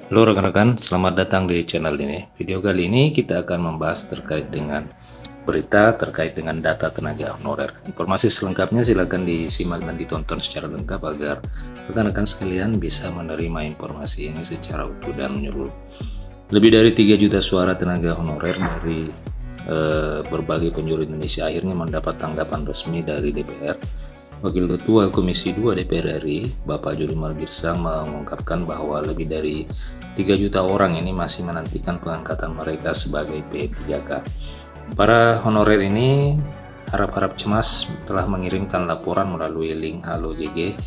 Halo rekan-rekan, selamat datang di channel ini. Video kali ini kita akan membahas terkait dengan berita terkait dengan data tenaga honorer. Informasi selengkapnya silakan disimak dan ditonton secara lengkap agar rekan-rekan sekalian bisa menerima informasi ini secara utuh dan menyeluruh. Lebih dari 3 juta suara tenaga honorer dari berbagai penjuru Indonesia akhirnya mendapat tanggapan resmi dari DPR. Wakil Ketua Komisi 2 DPR RI, Bapak Jody Margirsang mengungkapkan bahwa lebih dari 3 juta orang ini masih menantikan pengangkatan mereka sebagai P3K. Para honorer ini harap-harap cemas telah mengirimkan laporan melalui link halojg.id,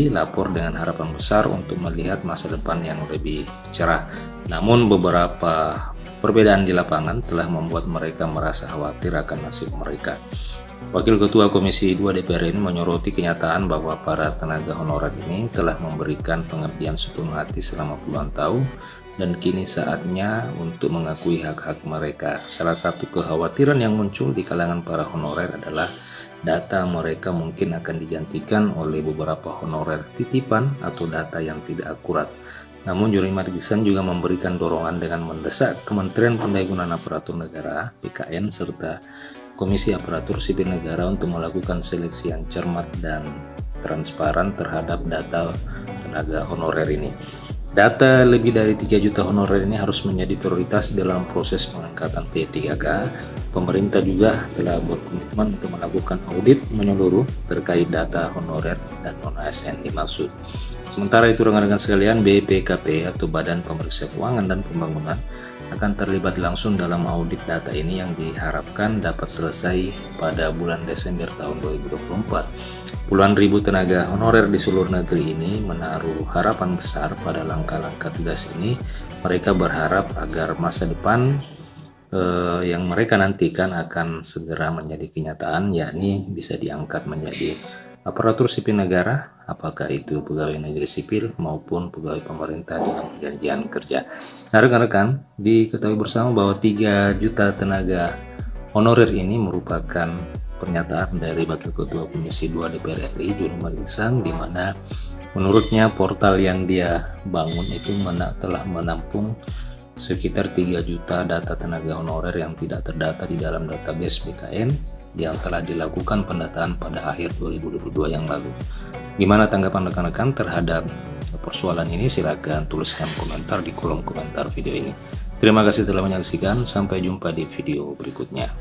lapor dengan harapan besar untuk melihat masa depan yang lebih cerah. Namun beberapa perbedaan di lapangan telah membuat mereka merasa khawatir akan nasib mereka. Wakil Ketua Komisi 2 DPR ini menyoroti kenyataan bahwa para tenaga honorer ini telah memberikan pengabdian sepenuh hati selama puluhan tahun dan kini saatnya untuk mengakui hak-hak mereka. Salah satu kekhawatiran yang muncul di kalangan para honorer adalah data mereka mungkin akan digantikan oleh beberapa honorer titipan atau data yang tidak akurat. Namun Jody Margirsang juga memberikan dorongan dengan mendesak Kementerian Pendayagunaan Aparatur Negara (PKN) serta Komisi Aparatur Sipil Negara untuk melakukan seleksi yang cermat dan transparan terhadap data tenaga honorer ini. Data lebih dari 3 juta honorer ini harus menjadi prioritas dalam proses pengangkatan P3K. Pemerintah juga telah berkomitmen untuk melakukan audit menyeluruh terkait data honorer dan non-ASN dimaksud. Sementara itu rekan-rekan sekalian, BPKP atau Badan Pemeriksa Keuangan dan Pembangunan akan terlibat langsung dalam audit data ini yang diharapkan dapat selesai pada bulan Desember tahun 2024. Puluhan ribu tenaga honorer di seluruh negeri ini menaruh harapan besar pada langkah-langkah tegas ini. Mereka berharap agar masa depan yang mereka nantikan akan segera menjadi kenyataan, yakni bisa diangkat menjadi aparatur sipil negara, apakah itu pegawai negeri sipil maupun pegawai pemerintah dengan perjanjian kerja. Nah rekan-rekan, diketahui bersama bahwa 3 juta tenaga honorer ini merupakan pernyataan dari Wakil Ketua Komisi 2 DPR RI, Jody Margirsang, di mana menurutnya portal yang dia bangun itu telah menampung sekitar 3 juta data tenaga honorer yang tidak terdata di dalam database BKN yang telah dilakukan pendataan pada akhir 2022 yang lalu. Gimana tanggapan rekan-rekan terhadap persoalan ini? Silahkan tuliskan komentar di kolom komentar video ini. Terima kasih telah menyaksikan, sampai jumpa di video berikutnya.